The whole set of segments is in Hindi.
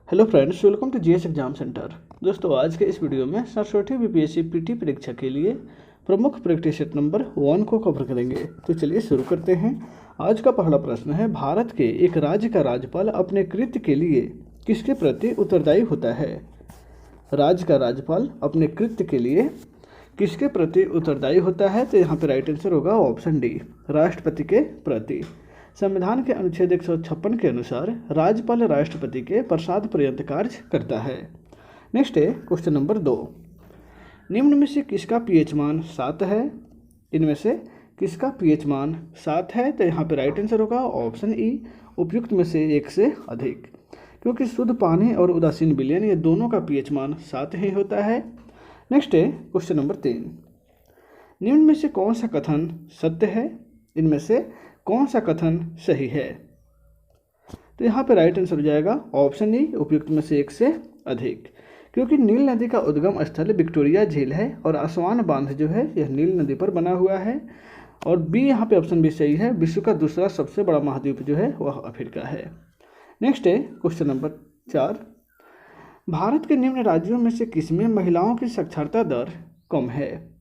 Hello friends, welcome to GS exam centre. दोस्तों, आज के इस वीडियो में 67वीं बीपीएससी पीटी परीक्षा के लिए प्रमुख प्रैक्टिस सेट नंबर 1 को कवर करेंगे। तो चलिए शुरू करते हैं। आज का पहला प्रश्न है, भारत के एक राज्य का राज्यपाल अपने कृत्य के लिए किसके प्रति उत्तरदायी होता है? राज्य का राज्यपाल अपने कृत्य के लिए किसके प्रति उत्तरदायी होता है? तो यहाँ पे राइट आंसर होगा ऑप्शन डी, राष्ट्रपति के प्रति। संविधान के अनुच्छेद 156 के अनुसार राज्यपाल राष्ट्रपति के प्रसाद पर्यंत कार्य करता है। नेक्स्ट है क्वेश्चन नंबर 2। निम्न में से किसका पीएच मान 7 है? इनमें से किसका पीएच मान 7 है? तो यहाँ पे राइट आंसर होगा ऑप्शन ई, उपयुक्त में से एक से अधिक, क्योंकि शुद्ध पानी और उदासीन विलयन ये दोनों का पीएच मान 7 ही होता है। नेक्स्ट है क्वेश्चन नंबर 3। निम्न में से कौन सा कथन सत्य है? इनमें से कौन सा कथन सही है? तो यहाँ पे राइट आंसर हो जाएगा ऑप्शन ई, उपयुक्त में से एक से अधिक, क्योंकि नील नदी का उद्गम स्थल विक्टोरिया झील है और आसवान बांध जो है यह नील नदी पर बना हुआ है। और बी, यहाँ पे ऑप्शन बी सही है, विश्व का दूसरा सबसे बड़ा महाद्वीप जो है वह अफ्रीका है। नेक्स्ट है क्वेश्चन नंबर 4। भारत के निम्न राज्यों में से किसमें महिलाओं की साक्षरता दर कम है?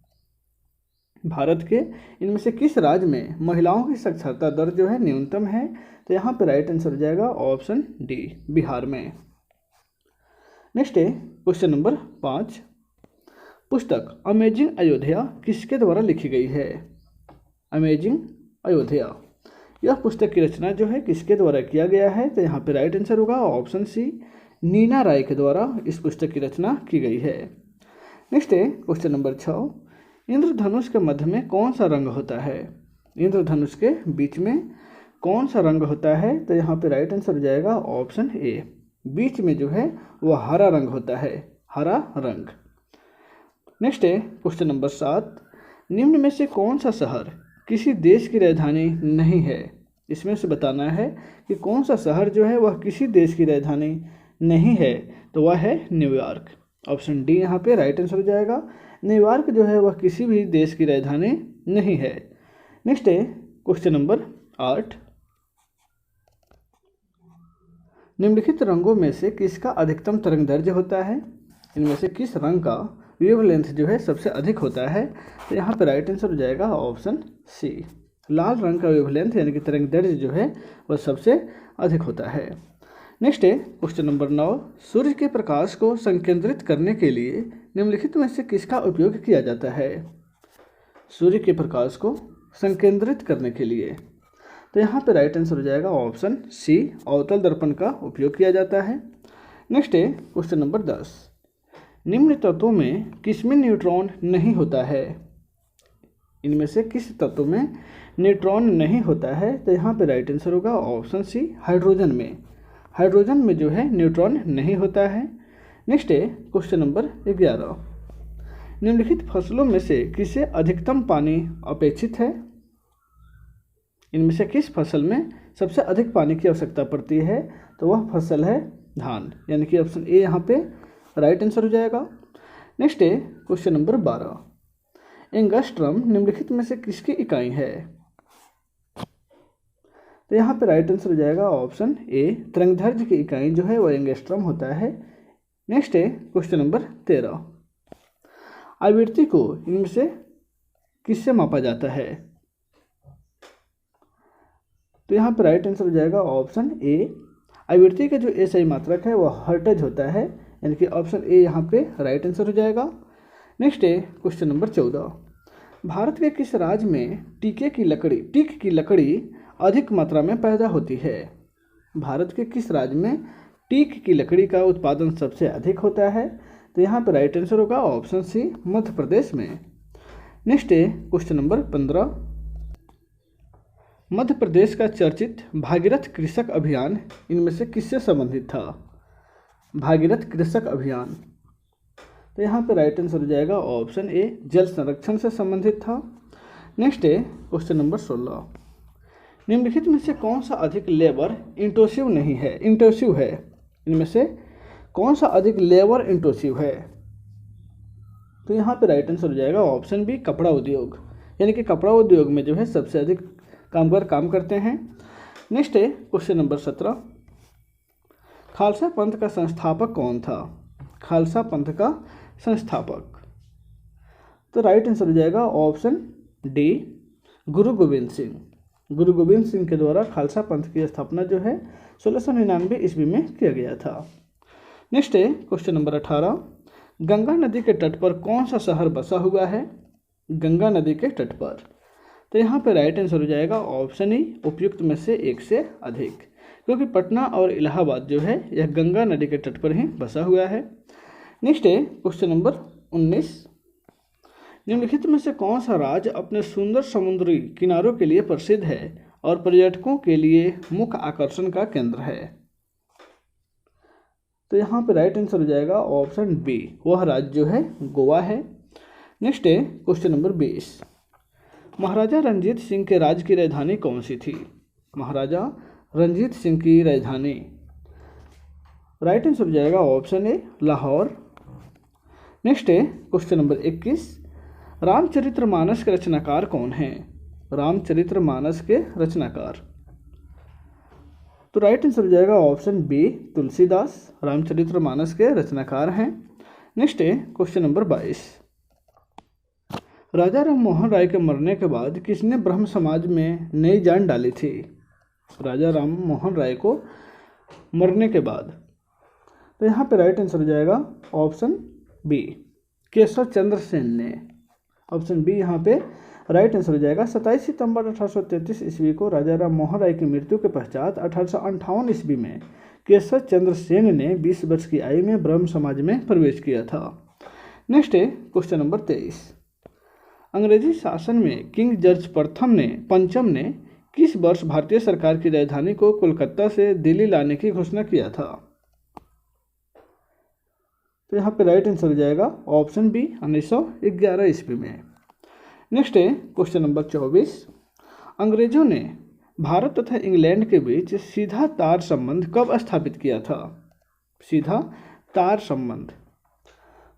भारत के इनमें से किस राज्य में महिलाओं की साक्षरता दर जो है न्यूनतम है? तो यहाँ पे राइट आंसर हो जाएगा ऑप्शन डी, बिहार में। नेक्स्ट है क्वेश्चन नंबर 5। पुस्तक अमेजिंग अयोध्या किसके द्वारा लिखी गई है? अमेजिंग अयोध्या, यह पुस्तक की रचना जो है किसके द्वारा किया गया है? तो यहाँ पे राइट आंसर होगा ऑप्शन सी, नीना राय के द्वारा इस पुस्तक की रचना की गई है। नेक्स्ट है क्वेश्चन नंबर 6। इंद्रधनुष के मध्य में कौन सा रंग होता है? इंद्रधनुष के बीच में कौन सा रंग होता है? तो यहाँ पे राइट आंसर हो जाएगा ऑप्शन ए, बीच में जो है वह हरा रंग होता है, हरा रंग। नेक्स्ट है क्वेश्चन नंबर 7। निम्न में से कौन सा शहर किसी देश की राजधानी नहीं है? इसमें से बताना है कि कौन सा शहर जो है वह किसी देश की राजधानी नहीं है। तो वह है न्यूयॉर्क। ऑप्शन डी यहाँ पे राइट आंसर हो जाएगा, न्यूयॉर्क जो है वह किसी भी देश की राजधानी नहीं है। नेक्स्ट है क्वेश्चन नंबर 8। निम्नलिखित रंगों में से किसका अधिकतम तरंग दैर्ध्य होता है? इनमें से किस रंग का वेवलेंथ जो है सबसे अधिक होता है? तो यहाँ पर राइट आंसर हो जाएगा ऑप्शन सी, लाल रंग का वेवलेंथ यानी कि तरंग दैर्ध्य जो है वह सबसे अधिक होता है। नेक्स्ट है क्वेश्चन नंबर 9। सूर्य के प्रकाश को संकेंद्रित करने के लिए निम्नलिखित में से किसका उपयोग किया जाता है? सूर्य के प्रकाश को संकेंद्रित करने के लिए, तो यहाँ पे राइट आंसर हो जाएगा ऑप्शन सी, अवतल दर्पण का उपयोग किया जाता है। नेक्स्ट है क्वेश्चन नंबर 10। निम्न तत्वों में किसमें न्यूट्रॉन नहीं होता है? इनमें से किस तत्व में न्यूट्रॉन नहीं होता है? तो यहाँ पे राइट आंसर होगा ऑप्शन सी, हाइड्रोजन में। हाइड्रोजन में जो है न्यूट्रॉन नहीं होता है। नेक्स्ट है क्वेश्चन नंबर 11। निम्नलिखित फसलों में से किसे अधिकतम पानी अपेक्षित है? इनमें से किस फसल में सबसे अधिक पानी की आवश्यकता पड़ती है? तो वह फसल है धान, यानी कि ऑप्शन ए यहाँ पे राइट आंसर हो जाएगा। नेक्स्ट है क्वेश्चन नंबर 12। एंगस्ट्रम निम्नलिखित में से किसकी इकाई है? तो यहाँ पे राइट आंसर हो जाएगा ऑप्शन ए, तरंगदैर्घ्य की इकाई जो है वह एंगस्ट्रम होता है। नेक्स्ट है क्वेश्चन नंबर 13। आवृत्ति को इनमें से किससे मापा जाता है? तो यहाँ पे राइट आंसर हो जाएगा ऑप्शन ए, आवृत्ति का जो एसआई मात्रक है वह हर्ट्ज होता है, यानी कि ऑप्शन ए यहाँ पे राइट आंसर हो जाएगा। नेक्स्ट है क्वेश्चन नंबर 14। भारत के किस राज्य में टीक की लकड़ी अधिक मात्रा में पैदा होती है? भारत के किस राज्य में टीक की लकड़ी का उत्पादन सबसे अधिक होता है? तो यहाँ पर राइट आंसर होगा ऑप्शन सी, मध्य प्रदेश में। नेक्स्ट है क्वेश्चन नंबर 15। मध्य प्रदेश का चर्चित भागीरथ कृषक अभियान इनमें से किससे संबंधित था? भागीरथ कृषक अभियान, तो यहाँ पर राइट आंसर हो जाएगा ऑप्शन ए, जल संरक्षण से संबंधित था। नेक्स्ट है क्वेश्चन नंबर 16। निम्नलिखित में से कौन सा अधिक लेबर इंटेंसिव नहीं है, इंटेंसिव है? इनमें से कौन सा अधिक लेबर इंटेंसिव है? तो यहाँ पे राइट आंसर हो जाएगा ऑप्शन बी, कपड़ा उद्योग, यानी कि कपड़ा उद्योग में जो है सबसे अधिक कामगार काम करते हैं। नेक्स्ट है क्वेश्चन नंबर 17। खालसा पंथ का संस्थापक कौन था? खालसा पंथ का संस्थापक, तो राइट आंसर हो जाएगा ऑप्शन डी, गुरु गोविंद सिंह। गुरु गोविंद सिंह के द्वारा खालसा पंथ की स्थापना जो है 1699 ईस्वी में किया गया था। नेक्स्ट है क्वेश्चन नंबर 18, गंगा नदी के तट पर कौन सा शहर बसा हुआ है? गंगा नदी के तट पर, तो यहाँ पे राइट आंसर हो जाएगा ऑप्शन ई, उपयुक्त में से एक से अधिक, क्योंकि पटना और इलाहाबाद जो है यह गंगा नदी के तट पर ही बसा हुआ है। नेक्स्ट है क्वेश्चन नंबर 19, निम्नलिखित में से कौन सा राज्य अपने सुंदर समुद्री किनारों के लिए प्रसिद्ध है और पर्यटकों के लिए मुख्य आकर्षण का केंद्र है? तो यहाँ पे राइट आंसर हो जाएगा ऑप्शन बी, वह राज्य जो है गोवा है। नेक्स्ट है क्वेश्चन नंबर 20, महाराजा रंजीत सिंह के राज्य की राजधानी कौन सी थी? महाराजा रंजीत सिंह की राजधानी, राइट आंसर हो जाएगा ऑप्शन ए, लाहौर। नेक्स्ट है क्वेश्चन नंबर 21, रामचरितमानस के रचनाकार कौन हैं? रामचरितमानस के रचनाकार, तो राइट आंसर हो जाएगा ऑप्शन बी, तुलसीदास रामचरितमानस के रचनाकार हैं। नेक्स्ट है क्वेश्चन नंबर 22, राजा राम मोहन राय के मरने के बाद किसने ब्रह्म समाज में नई जान डाली थी? राजा राम मोहन राय को मरने के बाद, तो यहाँ पे राइट आंसर हो जाएगा ऑप्शन बी, केशव चंद्र सेन ने। ऑप्शन बी यहाँ पे राइट आंसर हो जाएगा। 27 सितंबर 1833 ईस्वी को राजा राम मोहन राय की मृत्यु के पश्चात 1858 ईस्वी में केशव चंद्र सेन ने 20 वर्ष की आयु में ब्रह्म समाज में प्रवेश किया था। नेक्स्ट है क्वेश्चन नंबर 23, अंग्रेजी शासन में किंग जॉर्ज पंचम ने किस वर्ष भारतीय सरकार की राजधानी को कोलकाता से दिल्ली लाने की घोषणा किया था? तो यहाँ पे राइट आंसर हो जाएगा ऑप्शन बी, 1911 ईस्वी में। नेक्स्ट है क्वेश्चन नंबर 24, अंग्रेजों ने भारत तथा इंग्लैंड के बीच सीधा तार संबंध कब स्थापित किया था? सीधा तार संबंध,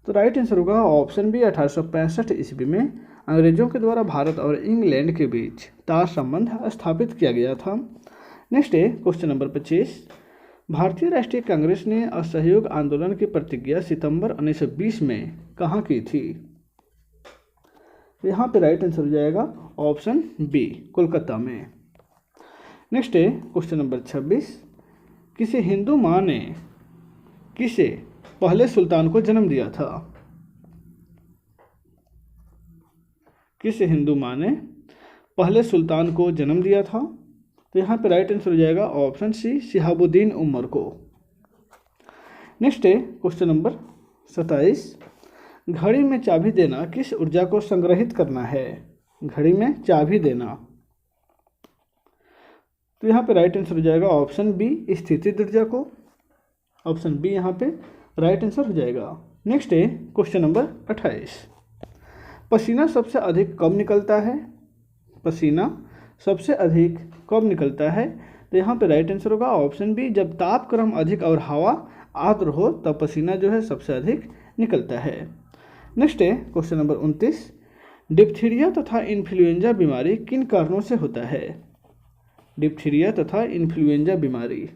तो राइट आंसर होगा ऑप्शन बी, 1865 ईस्वी में अंग्रेजों के द्वारा भारत और इंग्लैंड के बीच तार संबंध स्थापित किया गया था। नेक्स्ट है क्वेश्चन नंबर 25, भारतीय राष्ट्रीय कांग्रेस ने असहयोग आंदोलन की प्रतिज्ञा सितंबर 1920 में कहाँ की थी? यहाँ पे राइट आंसर हो जाएगा ऑप्शन बी, कोलकाता में। नेक्स्ट है क्वेश्चन नंबर 26, किसी हिंदू माँ ने किसे पहले सुल्तान को जन्म दिया था? किस हिंदू माँ ने पहले सुल्तान को जन्म दिया था? तो यहाँ पे राइट आंसर हो जाएगा ऑप्शन सी, शिहाबुद्दीन उमर को। नेक्स्ट है क्वेश्चन नंबर 27, घड़ी में चाबी देना किस ऊर्जा को संग्रहित करना है? घड़ी में चाबी देना, तो यहाँ पे राइट आंसर हो जाएगा ऑप्शन बी, स्थितिज ऊर्जा को। ऑप्शन बी यहाँ पे राइट आंसर हो जाएगा। नेक्स्ट है क्वेश्चन नंबर 28, पसीना सबसे अधिक कब निकलता है? पसीना सबसे अधिक कब निकलता है? तो यहाँ पे राइट आंसर होगा ऑप्शन बी, जब तापक्रम अधिक और हवा आर्द्र हो तब पसीना जो है सबसे अधिक निकलता है। नेक्स्ट है क्वेश्चन नंबर 29, डिप्थीरिया तथा इन्फ्लुएंजा बीमारी किन कारणों से होता है? डिप्थीरिया तथा इन्फ्लुएंजा बीमारी,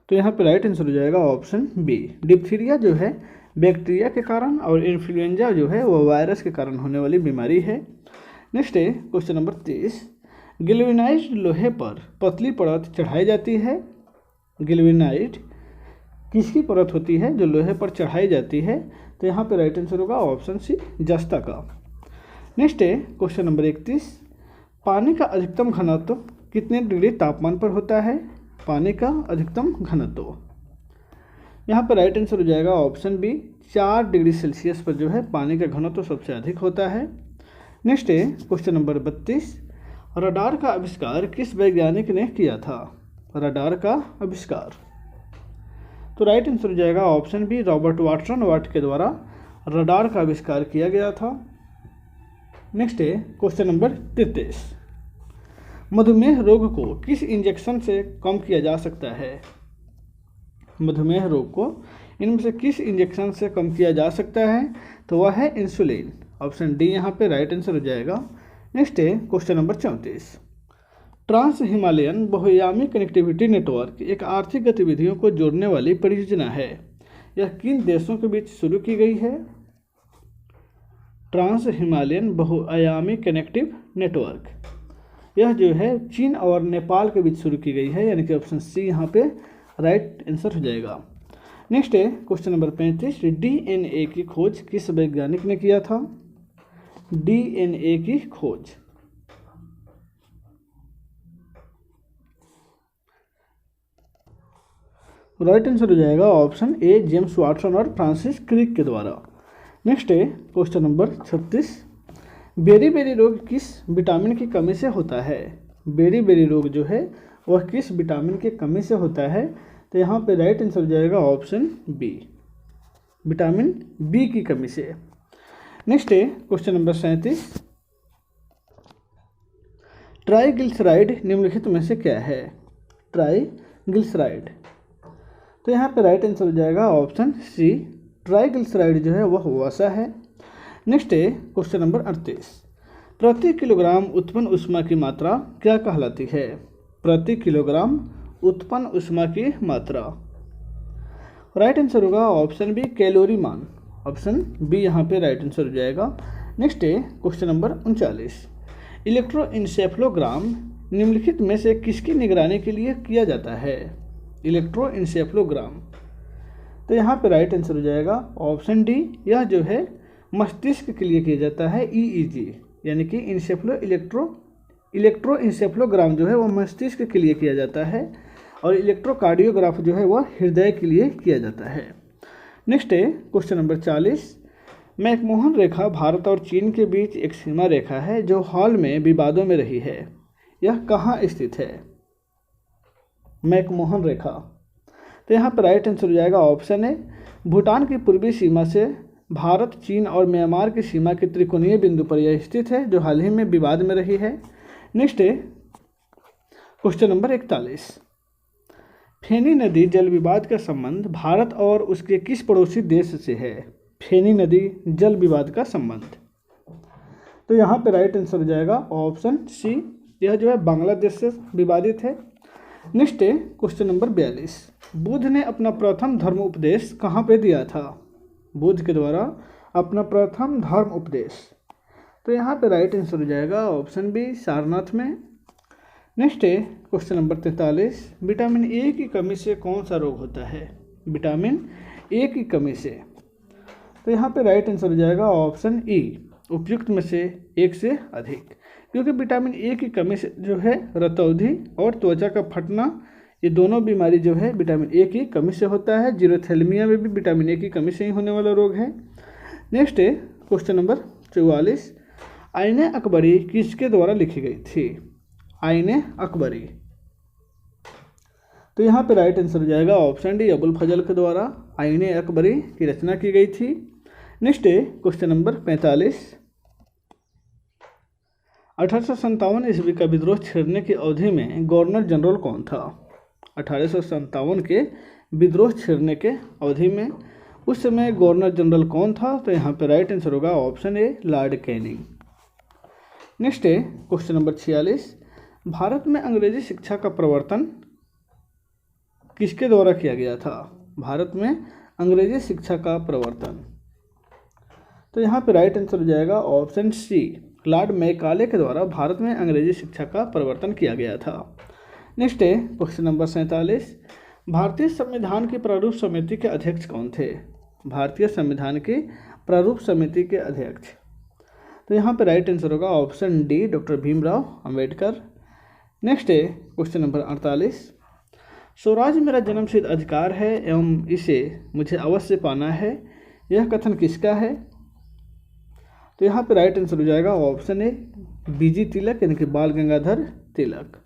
तो यहाँ पे राइट आंसर हो जाएगा ऑप्शन बी, डिप्थीरिया जो है बैक्टीरिया के कारण और इन्फ्लुएंजा जो है वो वायरस के कारण होने वाली बीमारी है। नेक्स्ट है क्वेश्चन नंबर 30, गिल्वेनाइज्ड लोहे पर पतली परत चढ़ाई जाती है। गिल्वेनाइड किसकी परत होती है जो लोहे पर चढ़ाई जाती है? तो यहाँ पे राइट आंसर होगा ऑप्शन सी, जस्ता का। नेक्स्ट है क्वेश्चन नंबर 31, पानी का अधिकतम घनत्व कितने डिग्री तापमान पर होता है? पानी का अधिकतम घनत्व, यहाँ पर राइट आंसर हो जाएगा ऑप्शन बी, 4 डिग्री सेल्सियस पर जो है पानी का घनत्व सबसे अधिक होता है। नेक्स्ट है क्वेश्चन नंबर 32, रडार का आविष्कार किस वैज्ञानिक ने किया था? रडार का आविष्कार, तो राइट आंसर हो जाएगा ऑप्शन बी, रॉबर्ट वाटसन वाट के द्वारा रडार का आविष्कार किया गया था। नेक्स्ट है क्वेश्चन नंबर 33, मधुमेह रोग को किस इंजेक्शन से कम किया जा सकता है? मधुमेह रोग को इनमें से किस इंजेक्शन से कम किया जा सकता है? तो वह है इंसुलिन। ऑप्शन डी यहाँ पे राइट आंसर हो जाएगा। नेक्स्ट है क्वेश्चन नंबर 34, ट्रांस हिमालयन बहुआयामी कनेक्टिविटी नेटवर्क एक आर्थिक गतिविधियों को जोड़ने वाली परियोजना है। यह किन देशों के बीच शुरू की गई है? ट्रांस हिमालयन बहुआयामी कनेक्टिव नेटवर्क, यह जो है चीन और नेपाल के बीच शुरू की गई है, यानी कि ऑप्शन सी यहाँ पे राइट आंसर हो जाएगा। नेक्स्ट है क्वेश्चन नंबर 35, डीएनए की खोज किस वैज्ञानिक ने किया था? डीएनए की खोज, राइट आंसर हो जाएगा ऑप्शन ए जेम्स वाटसन और फ्रांसिस क्रिक के द्वारा। नेक्स्ट है क्वेश्चन नंबर 36, बेरी रोग किस विटामिन की कमी से होता है? बेरी रोग जो है वह किस विटामिन की कमी से होता है? तो यहाँ पे राइट आंसर हो जाएगा ऑप्शन बी, विटामिन बी की कमी से। नेक्स्ट है क्वेश्चन नंबर 37, ट्राइग्लिसराइड निम्नलिखित में से क्या है? ट्राइग्लिसराइड, तो यहाँ पे राइट आंसर हो जाएगा ऑप्शन सी, ट्राइग्लिसराइड जो है वह वसा है। नेक्स्ट है क्वेश्चन नंबर 38, प्रति किलोग्राम उत्पन्न ऊष्मा की मात्रा क्या कहलाती है? प्रति किलोग्राम उत्पन्न ऊष्मा की मात्रा, राइट आंसर होगा ऑप्शन बी, कैलोरी मान, ऑप्शन बी यहाँ पे राइट आंसर हो जाएगा। नेक्स्ट है क्वेश्चन नंबर 39, इलेक्ट्रोइंसेफ्लोग्राम निम्नलिखित में से किसकी निगरानी के लिए किया जाता है? इलेक्ट्रोइंसेफ्लोग्राम, तो यहाँ पे राइट आंसर हो जाएगा ऑप्शन डी, यह जो है मस्तिष्क के लिए किया जाता है, ईईजी, यानी कि इलेक्ट्रोइंसेफ्लोग्राम जो है वह मस्तिष्क के लिए किया जाता है और इलेक्ट्रोकार्डियोग्राफ जो है वह हृदय के लिए किया जाता है। नेक्स्ट है क्वेश्चन नंबर 40, मैकमोहन रेखा भारत और चीन के बीच एक सीमा रेखा है जो हाल में विवादों में रही है, यह कहाँ स्थित है? मैकमोहन रेखा, तो यहाँ पर राइट आंसर हो जाएगा ऑप्शन ए, भूटान की पूर्वी सीमा से भारत, चीन और म्यांमार की सीमा के त्रिकोणीय बिंदु पर यह स्थित है, जो हाल ही में विवाद में रही है। नेक्स्ट है क्वेश्चन नंबर 41, फेनी नदी जल विवाद का संबंध भारत और उसके किस पड़ोसी देश से है? फेनी नदी जल विवाद का संबंध, तो यहाँ पे राइट आंसर हो जाएगा ऑप्शन सी, यह जो है बांग्लादेश से विवादित है। नेक्स्ट है क्वेश्चन नंबर 42, बुद्ध ने अपना प्रथम धर्म उपदेश कहाँ पे दिया था? बुद्ध के द्वारा अपना प्रथम धर्म उपदेश, तो यहाँ पे राइट आंसर हो जाएगा ऑप्शन बी, सारनाथ में। नेक्स्ट है क्वेश्चन नंबर 43, विटामिन ए की कमी से कौन सा रोग होता है? विटामिन ए की कमी से, तो यहाँ पे राइट आंसर हो जाएगा ऑप्शन ई, उपयुक्त में से एक से अधिक, क्योंकि विटामिन ए की कमी से जो है रतौंधी और त्वचा का फटना, ये दोनों बीमारी जो है विटामिन ए की कमी से होता है। जीरोथैलेमिया में भी विटामिन ए की कमी से ही होने वाला रोग है। नेक्स्ट है क्वेश्चन नंबर 44, आईने अकबरी किसके द्वारा लिखी गई थी? आईने अकबरी, तो यहाँ पे राइट आंसर हो जाएगा ऑप्शन डी, अबुल फजल के द्वारा आईने अकबरी की रचना की गई थी। नेक्स्ट है क्वेश्चन नंबर 45, 1857 ईस्वी का विद्रोह छिड़ने की अवधि में गवर्नर जनरल कौन था? 1857 के विद्रोह छिड़ने के अवधि में उस समय गवर्नर जनरल कौन था? तो यहाँ पे राइट आंसर होगा option A, Lord Canning. Next है क्वेश्चन नंबर 46, भारत में अंग्रेजी शिक्षा का प्रवर्तन किसके द्वारा किया गया था? भारत में अंग्रेजी शिक्षा का प्रवर्तन, तो यहाँ पे राइट आंसर हो जाएगा ऑप्शन सी, लॉर्ड मैकाले के द्वारा भारत में अंग्रेजी शिक्षा का प्रवर्तन किया गया था। नेक्स्ट है क्वेश्चन नंबर 47, भारतीय संविधान की प्रारूप समिति के अध्यक्ष कौन थे? भारतीय संविधान की प्रारूप समिति के अध्यक्ष, तो यहाँ पे राइट आंसर होगा option D, doctor Bhimrao Ambedkar. Next है क्वेश्चन नंबर 48, स्वराज मेरा जन्मसिद्ध अधिकार है एवं इसे मुझे अवश्य पाना है, यह कथन किसका है? तो यहाँ पे राइट आंसर हो जाएगा ऑप्शन ए, बीजी तिलक, यानी कि बाल गंगाधर तिलक।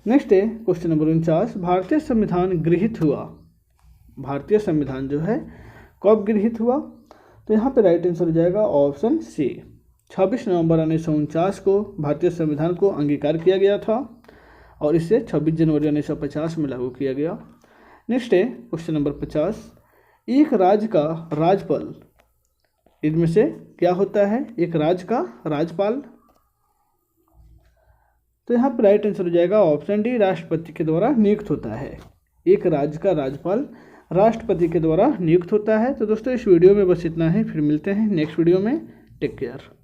नेक्स्ट है क्वेश्चन नंबर 49, भारतीय संविधान गृहीत हुआ, भारतीय संविधान जो है कब गृहीत हुआ? तो यहाँ पे राइट आंसर हो जाएगा ऑप्शन सी, 26 नवंबर 1949 को भारतीय संविधान को अंगीकार किया गया था और इसे 26 जनवरी 1950 में लागू किया गया। नेक्स्ट है क्वेश्चन नंबर 50, एक राज्य का राज्यपाल इनमें से क्या होता है? एक राज्य का राज्यपाल, तो यहाँ पर राइट आंसर हो जाएगा ऑप्शन डी, राष्ट्रपति के द्वारा नियुक्त होता है। एक राज्य का राज्यपाल राष्ट्रपति के द्वारा नियुक्त होता है। तो दोस्तों इस वीडियो में बस इतना ही, फिर मिलते हैं नेक्स्ट वीडियो में। Take care.